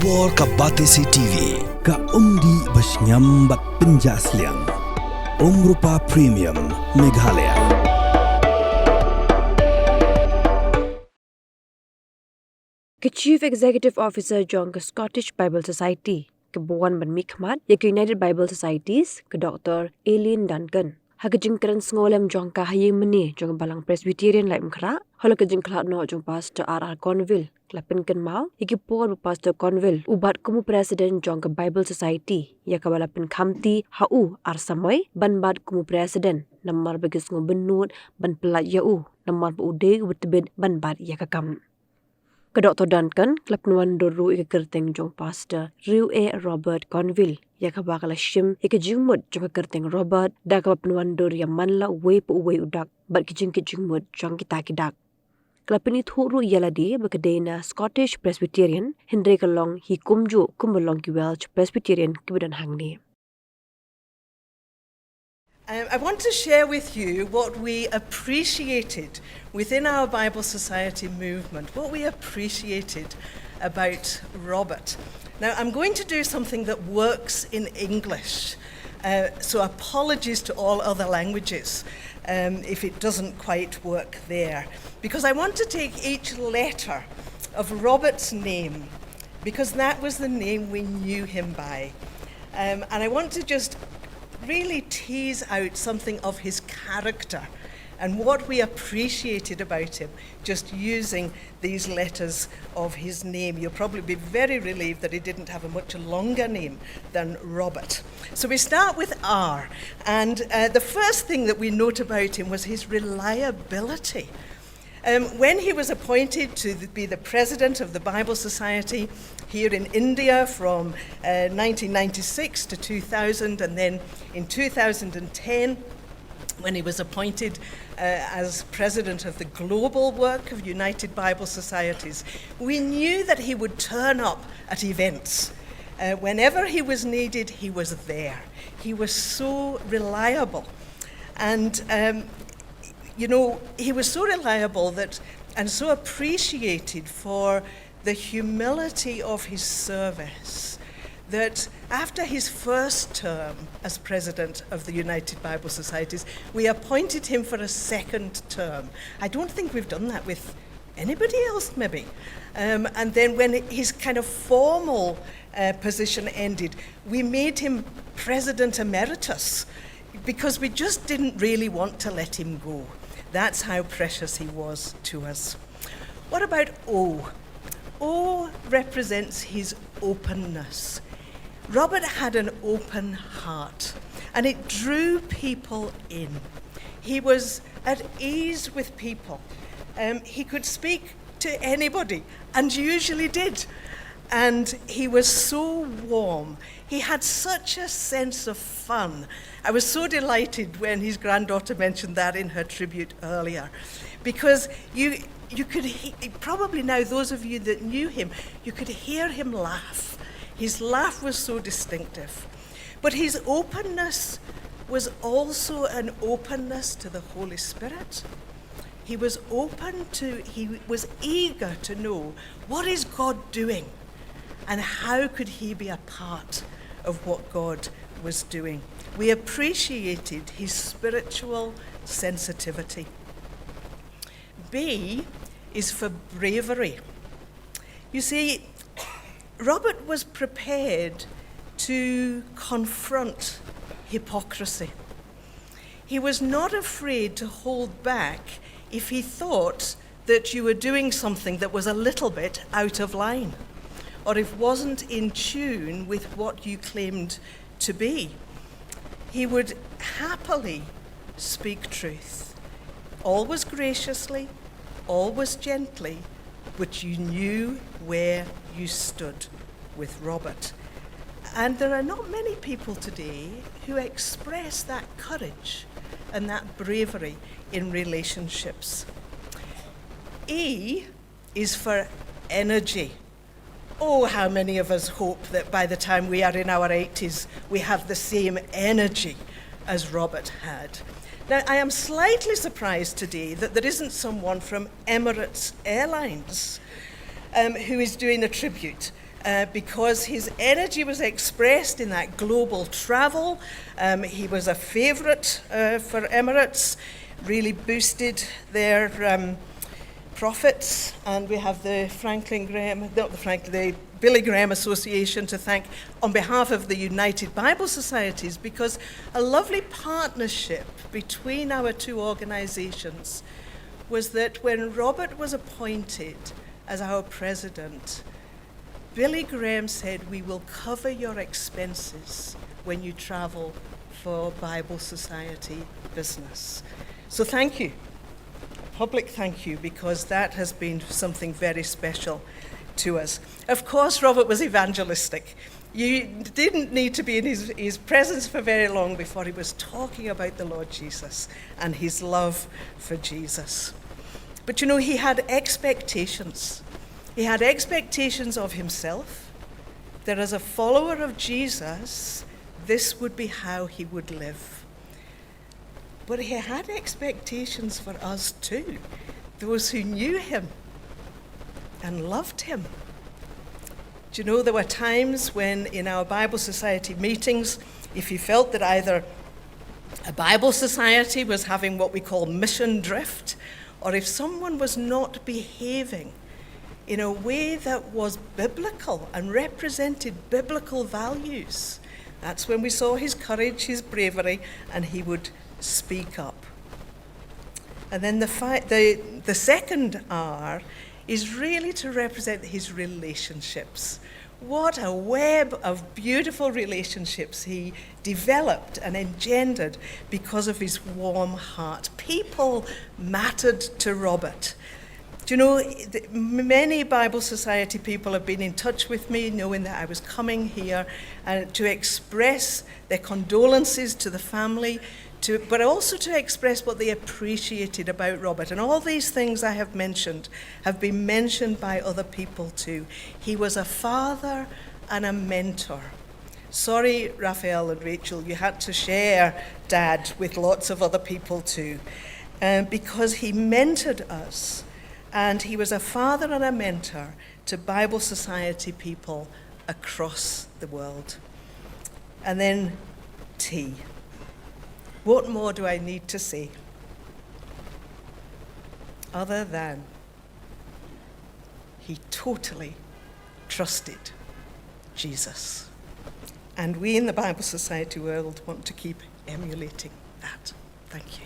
Explore ka Batai TV. Ka umdi basnyambat penjaslian. Rupa Premium Meghalaya. Ke Chief Executive Officer John ke Scottish Bible Society, ke Buan Ban Mikmat, ya ke United Bible Societies, ke Dr. Aileen Duncan. Ha ke jingkeren sengolem John ka hayi meni John balang Presbyterian lai mkra, hola ke jingklat no John Pastor R.R. Cunville, klapin ken mau, ya ke por Pastor Cunville, ubat kumu President John ke Bible Society, ya ke balapin kamti hau arsamoy, ban bad kumu President, namar bagis ngo benut, ban pelat yau, namar bu ude ubetebed ban bad ya ke kam. Ke Dr. Duncan, klap nuan doru ike Kyrteng jong Pastor Riu Robert Cunville, ya ka bakala shim ike Jingmut jong Kyrteng Robert, da ka penuan dor ya manla uwe pu uwe udak, bat ki Jingmut jong kita kidak. Klapin it huru yala di bakadena Scottish Presbyterian, Hendrik along hi kumju kumbalong ki Welsh Presbyterian kibudan hangni. I want to share with you what we appreciated within our Bible Society movement, what we appreciated about Robert. Now, I'm going to do something that works in English, so apologies to all other languages if it doesn't quite work there, because I want to take each letter of Robert's name, because that was the name we knew him by. And I want to just really tease out something of his character and what we appreciated about him just using these letters of his name. You'll probably be very relieved that he didn't have a much longer name than Robert. So we start with R, and the first thing that we note about him was his reliability. When he was appointed to be the president of the Bible Society here in India from 1996 to 2000, and then in 2010, when he was appointed as president of the global work of United Bible Societies, we knew that he would turn up at events. Whenever he was needed, he was there. He was so reliable. And he was so reliable and so appreciated for the humility of his service that after his first term as president of the United Bible Societies, we appointed him for a second term. I don't think we've done that with anybody else, maybe. And then when his kind of formal position ended, we made him president emeritus because we just didn't really want to let him go. That's how precious he was to us. What about O? O represents his openness. Robert had an open heart, and it drew people in. He was at ease with people. He could speak to anybody, and usually did. And he was so warm. He had such a sense of fun. I was so delighted when his granddaughter mentioned that in her tribute earlier, because you could probably now, those of you that knew him, you could hear him laugh. His laugh was so distinctive. But his openness was also an openness to the Holy Spirit. He was eager to know, what is God doing? And how could he be a part of what God was doing? We appreciated his spiritual sensitivity. B is for bravery. You see, Robert was prepared to confront hypocrisy. He was not afraid to hold back if he thought that you were doing something that was a little bit out of line, or if wasn't in tune with what you claimed to be. He would happily speak truth, always graciously, always gently, but you knew where you stood with Robert. And there are not many people today who express that courage and that bravery in relationships. E is for energy. Oh, how many of us hope that by the time we are in our 80s, we have the same energy as Robert had. Now, I am slightly surprised today that there isn't someone from Emirates Airlines who is doing a tribute because his energy was expressed in that global travel. He was a favourite for Emirates, really boosted their profits. And we have the Billy Graham Association to thank on behalf of the United Bible Societies, because a lovely partnership between our two organisations was that when Robert was appointed as our president, Billy Graham said, "We will cover your expenses when you travel for Bible Society business." So thank you, public thank you, because that has been something very special to us. Of course, Robert was evangelistic. You didn't need to be in his presence for very long before he was talking about the Lord Jesus and his love for Jesus. But you know, he had expectations. He had expectations of himself, that as a follower of Jesus, this would be how he would live. But he had expectations for us too, those who knew him and loved him. Do you know, there were times when in our Bible Society meetings, if you felt that either a Bible Society was having what we call mission drift, or if someone was not behaving in a way that was biblical and represented biblical values, that's when we saw his courage, his bravery, and he would speak up. And then the second R is really to represent his relationships. What a web of beautiful relationships he developed and engendered because of his warm heart. People mattered to Robert. Do you know, many Bible Society people have been in touch with me, knowing that I was coming here to express their condolences to the family, but also to express what they appreciated about Robert. And all these things I have mentioned have been mentioned by other people too. He was a father and a mentor. Sorry, Raphael and Rachel, you had to share Dad with lots of other people too, because he mentored us. And he was a father and a mentor to Bible Society people across the world. And then T. What more do I need to say? Other than he totally trusted Jesus. And we in the Bible Society world want to keep emulating that. Thank you.